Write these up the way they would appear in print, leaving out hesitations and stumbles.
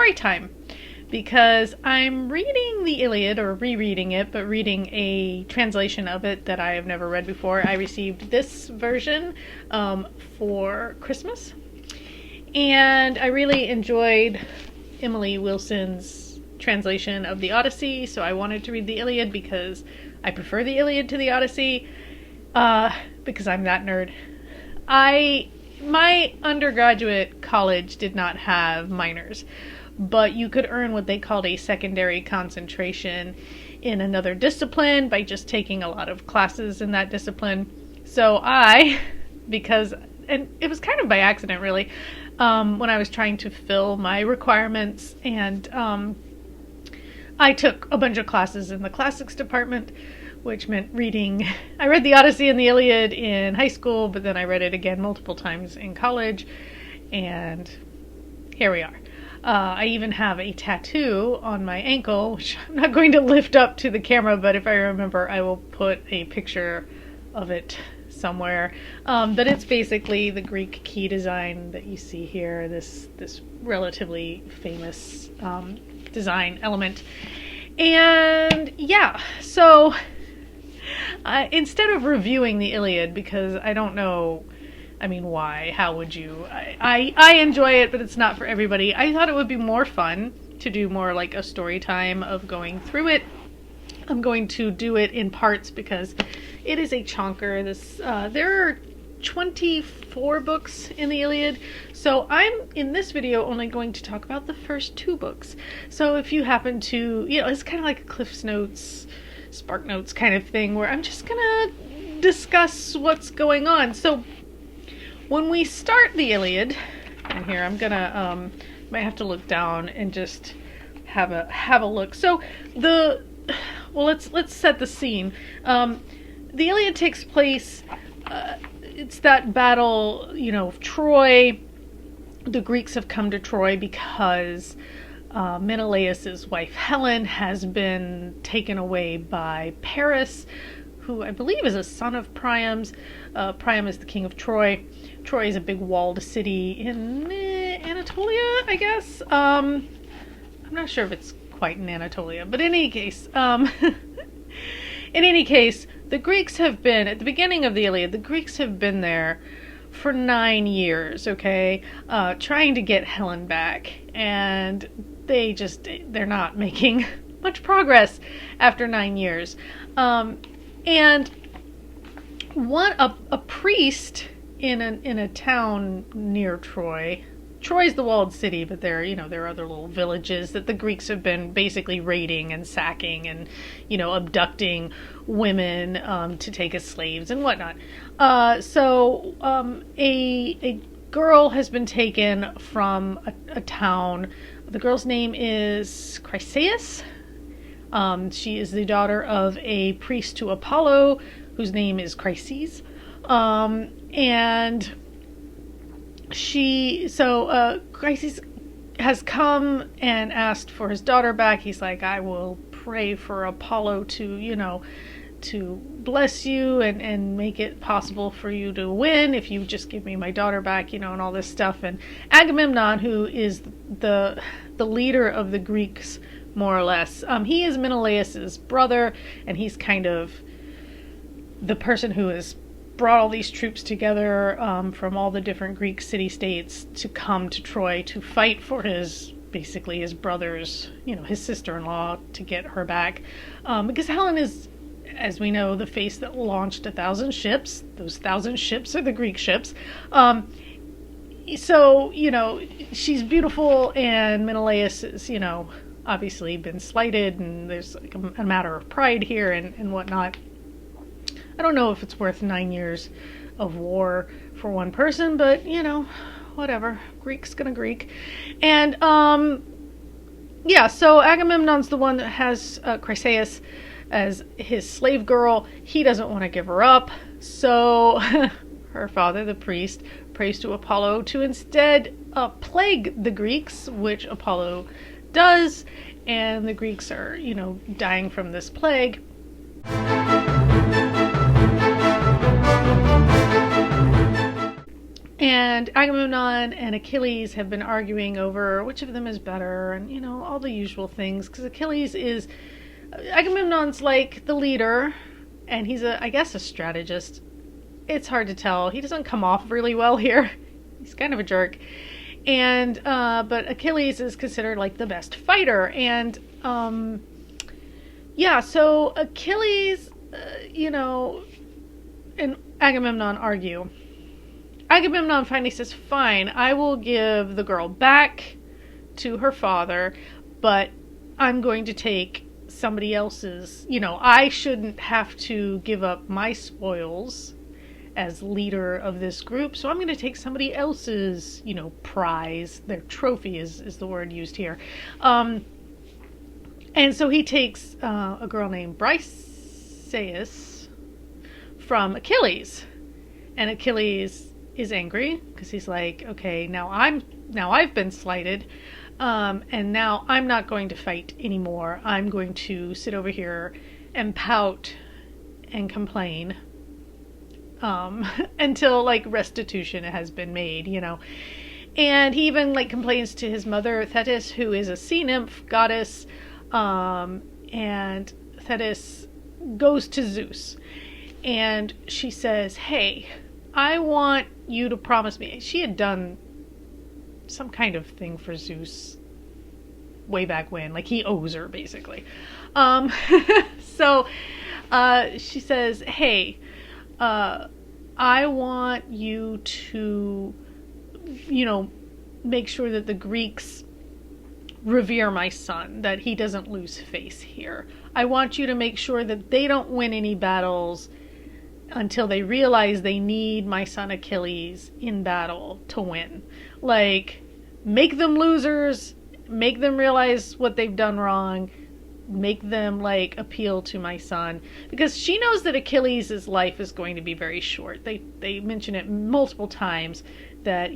Storytime, because I'm reading the Iliad, or rereading it, but reading a translation of it that I have never read before. I received this version for Christmas, and I really enjoyed Emily Wilson's translation of the Odyssey, so I wanted to read the Iliad because I prefer the Iliad to the Odyssey, because I'm that nerd. My undergraduate college did not have minors, but you could earn what they called a secondary concentration in another discipline by just taking a lot of classes in that discipline. So and it was kind of by accident really, when I was trying to fill my requirements, and I took a bunch of classes in the classics department, which meant reading. I read the Odyssey and the Iliad in high school, but then I read it again multiple times in college, and here we are. I even have a tattoo on my ankle, which I'm not going to lift up to the camera, but if I remember, I will put a picture of it somewhere. But it's basically the Greek key design that you see here, this relatively famous design element. And yeah, so instead of reviewing the Iliad, because I don't know, I mean, why? How would you? I enjoy it, but it's not for everybody. I thought it would be more fun to do more like a story time of going through it. I'm going to do it in parts because it is a chonker. There are 24 books in the Iliad, so I'm in this video only going to talk about the first 2 books. So if you happen to, it's kind of like a Cliff's Notes, Spark Notes kind of thing, where I'm just gonna discuss what's going on. So when we start the Iliad, and here I'm gonna might have to look down and just have a look. So let's set the scene. The Iliad takes place. It's that battle, of Troy. The Greeks have come to Troy because Menelaus's wife Helen has been taken away by Paris, who I believe is a son of Priam's. Priam is the king of Troy. Troy is a big walled city in Anatolia, I guess. I'm not sure if it's quite in Anatolia, but in any case, the Greeks have been, at the beginning of the Iliad, the Greeks have been there for 9 years, okay, trying to get Helen back, and they're not making much progress after 9 years. And a priest in a town near Troy. Troy's the walled city, but there are other little villages that the Greeks have been basically raiding and sacking and, abducting women to take as slaves and whatnot. So a girl has been taken from a town. The girl's name is Chryseis. She is the daughter of a priest to Apollo, whose name is Chryses. And Chryses has come and asked for his daughter back. He's like, I will pray for Apollo to bless you and make it possible for you to win if you just give me my daughter back, and all this stuff. And Agamemnon, who is the leader of the Greeks, more or less, he is Menelaus's brother, and he's kind of the person who has brought all these troops together from all the different Greek city-states to come to Troy to fight for his brother's, his sister-in-law, to get her back. Because Helen is, as we know, the face that launched 1,000 ships. Those 1,000 ships are the Greek ships. So, she's beautiful, and Menelaus is, obviously been slighted, and there's like a matter of pride here and whatnot. I don't know if it's worth 9 years of war for one person, but, whatever. Greek's gonna Greek. And, so Agamemnon's the one that has Chryseis as his slave girl. He doesn't want to give her up, so her father, the priest, prays to Apollo to instead plague the Greeks, which Apollo does, and the Greeks are, dying from this plague. And Agamemnon and Achilles have been arguing over which of them is better, and all the usual things, because Agamemnon's like the leader, and he's I guess a strategist. It's hard to tell. He doesn't come off really well here. He's kind of a jerk. And but Achilles is considered like the best fighter, and so Achilles, and Agamemnon argue. Agamemnon finally says, fine, I will give the girl back to her father, but I'm going to take somebody else's, I shouldn't have to give up my spoils as leader of this group, so I'm going to take somebody else's, prize. Their trophy is the word used here. And so he takes a girl named Briseis from Achilles, and Achilles is angry because he's like, okay, now I've been slighted, and now I'm not going to fight anymore. I'm going to sit over here and pout and complain until like restitution has been made, And he even like complains to his mother Thetis, who is a sea nymph goddess, and Thetis goes to Zeus, and she says, hey, I want you to promise me. She had done some kind of thing for Zeus way back when. Like, he owes her, basically. So she says, hey, I want you to, make sure that the Greeks revere my son, that he doesn't lose face here. I want you to make sure that they don't win any battles until they realize they need my son Achilles in battle to win. Like, make them losers, make them realize what they've done wrong, make them, like, appeal to my son. Because she knows that Achilles' life is going to be very short. They mention it multiple times that,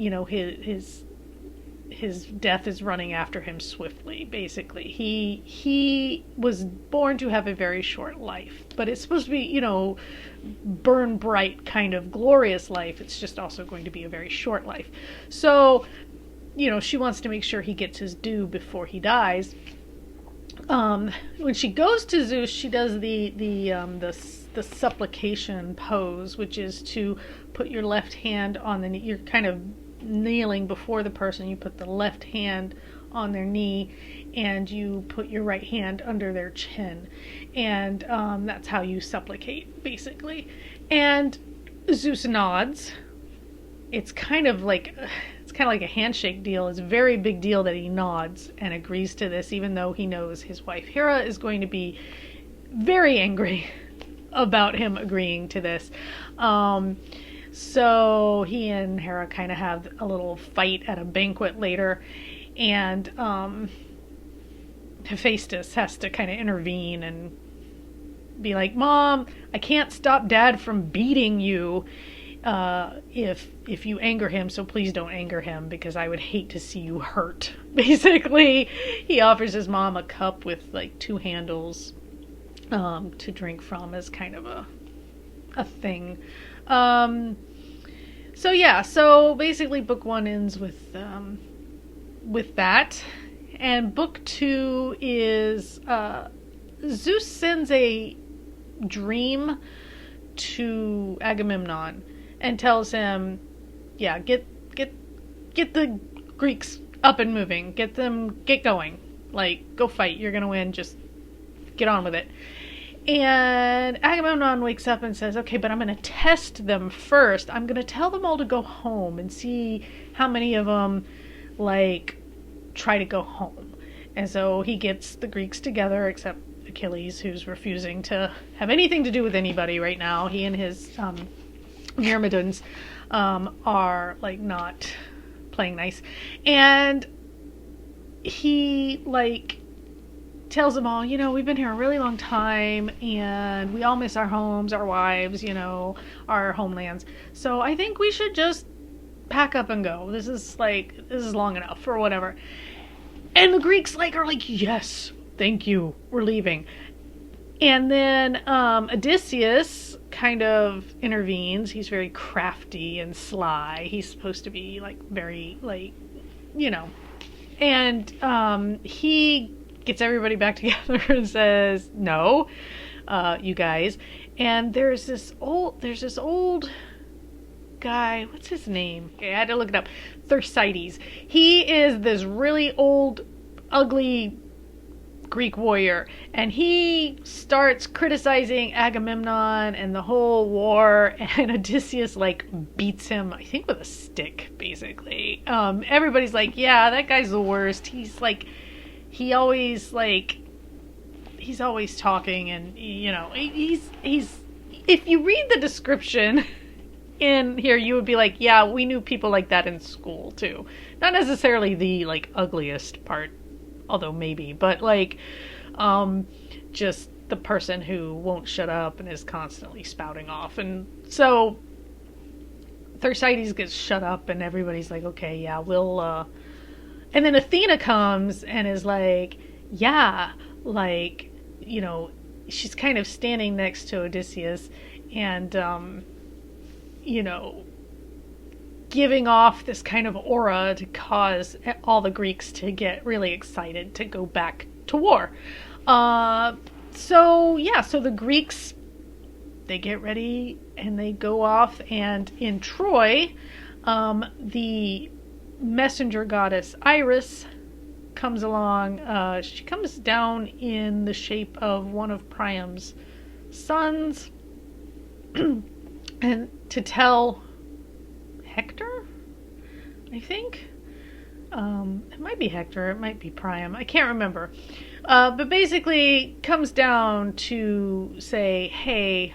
his death is running after him swiftly, basically. He was born to have a very short life, but it's supposed to be, burn bright kind of glorious life. It's just also going to be a very short life. So, she wants to make sure he gets his due before he dies. When she goes to Zeus, she does the supplication pose, which is to put your left hand on the knee. You're kind of kneeling before the person. You put the left hand on their knee, and you put your right hand under their chin, and that's how you supplicate, basically. And Zeus nods. It's kind of like a handshake deal. It's a very big deal that he nods and agrees to this, even though he knows his wife Hera is going to be very angry about him agreeing to this. So he and Hera kind of have a little fight at a banquet later, and Hephaestus has to kind of intervene and be like, Mom, I can't stop Dad from beating you if you anger him, so please don't anger him, because I would hate to see you hurt. Basically, he offers his mom a cup with like 2 handles to drink from as kind of a thing. So basically book 1 ends with that, and book 2 is Zeus sends a dream to Agamemnon and tells him, get the Greeks up and moving, get going, like, go fight, you're gonna win, just get on with it. And Agamemnon wakes up and says, okay, but I'm going to test them first. I'm going to tell them all to go home and see how many of them, like, try to go home. And so he gets the Greeks together, except Achilles, who's refusing to have anything to do with anybody right now. He and his Myrmidons are, like, not playing nice. And he, like, tells them all, we've been here a really long time, and we all miss our homes, our wives, our homelands. So I think we should just pack up and go. This is long enough, or whatever. And the Greeks are like, yes, thank you, we're leaving. And then Odysseus kind of intervenes. He's very crafty and sly. He's supposed to be like very like, you know, and he gets everybody back together and says, "No, you guys." And there's this old guy. What's his name? Okay, I had to look it up. Thersites. He is this really old, ugly Greek warrior, and he starts criticizing Agamemnon and the whole war, and Odysseus like beats him, I think with a stick, basically. Everybody's like, yeah, that guy's the worst. He's always talking, and you know, he's if you read the description in here, you would be like, yeah, we knew people like that in school too. Not necessarily the like ugliest part, although maybe, but like just the person who won't shut up and is constantly spouting off. And so Thersites gets shut up, and everybody's like, okay, yeah, we'll and then Athena comes and is like, yeah, like, you know, she's kind of standing next to Odysseus, and you know, giving off this kind of aura to cause all the Greeks to get really excited to go back to war. So the Greeks, they get ready and they go off, and in Troy, the messenger goddess Iris comes along. She comes down in the shape of one of Priam's sons, and to tell Hector, I think. It might be Hector, it might be Priam, I can't remember. But basically comes down to say, hey,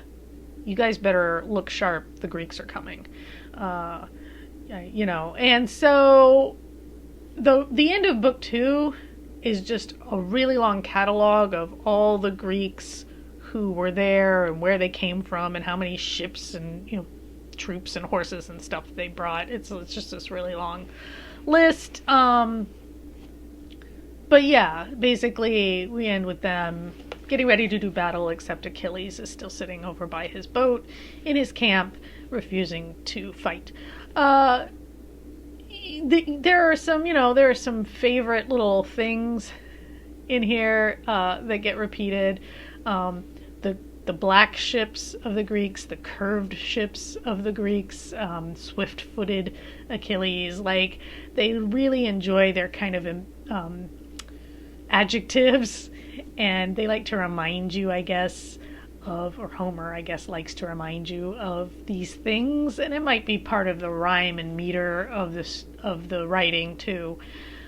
you guys better look sharp, the Greeks are coming. You know, and so the end of book 2 is just a really long catalog of all the Greeks who were there and where they came from and how many ships and, you know, troops and horses and stuff they brought. It's just this really long list. But yeah, basically we end with them getting ready to do battle, except Achilles is still sitting over by his boat in his camp, refusing to fight. There are some favorite little things in here that get repeated. The black ships of the Greeks, the curved ships of the Greeks, swift-footed Achilles. Like, they really enjoy their kind of adjectives, and they like to remind you, I guess, or Homer, I guess, likes to remind you of these things, and it might be part of the rhyme and meter of the writing too,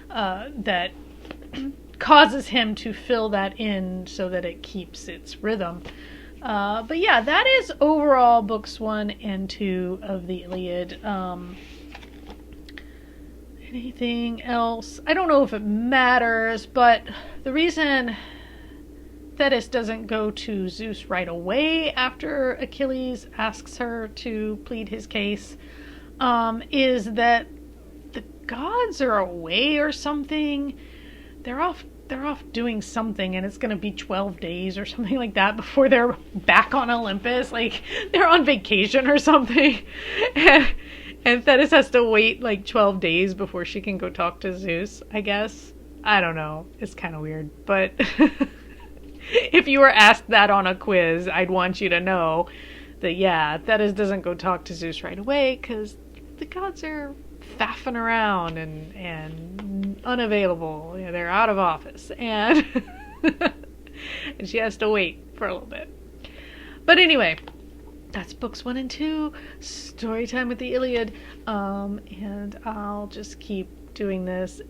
that causes him to fill that in so that it keeps its rhythm. But yeah, that is overall books 1 and 2 of the Iliad. Anything else? I don't know if it matters, but the reason Thetis doesn't go to Zeus right away after Achilles asks her to plead his case is that the gods are away or something. They're off doing something, and it's going to be 12 days or something like that before they're back on Olympus. Like, they're on vacation or something. And Thetis has to wait like 12 days before she can go talk to Zeus, I guess. I don't know. It's kind of weird. But if you were asked that on a quiz, I'd want you to know that, yeah, Thetis doesn't go talk to Zeus right away because the gods are faffing around and unavailable. You know, they're out of office. And, and she has to wait for a little bit. But anyway, that's books 1 and 2, Storytime with the Iliad, and I'll just keep doing this.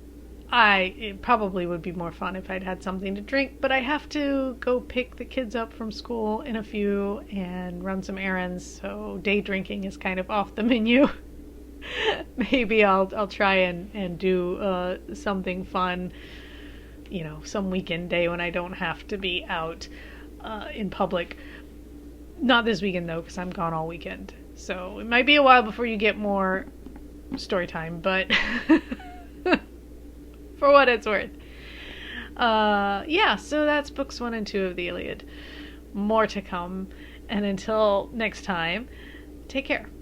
It probably would be more fun if I'd had something to drink, but I have to go pick the kids up from school in a few and run some errands, so day drinking is kind of off the menu. Maybe I'll try and do something fun, you know, some weekend day when I don't have to be out in public. Not this weekend, though, because I'm gone all weekend. So it might be a while before you get more story time, but for what it's worth. Yeah, so that's books 1 and 2 of the Iliad. more to come. And until next time, take care.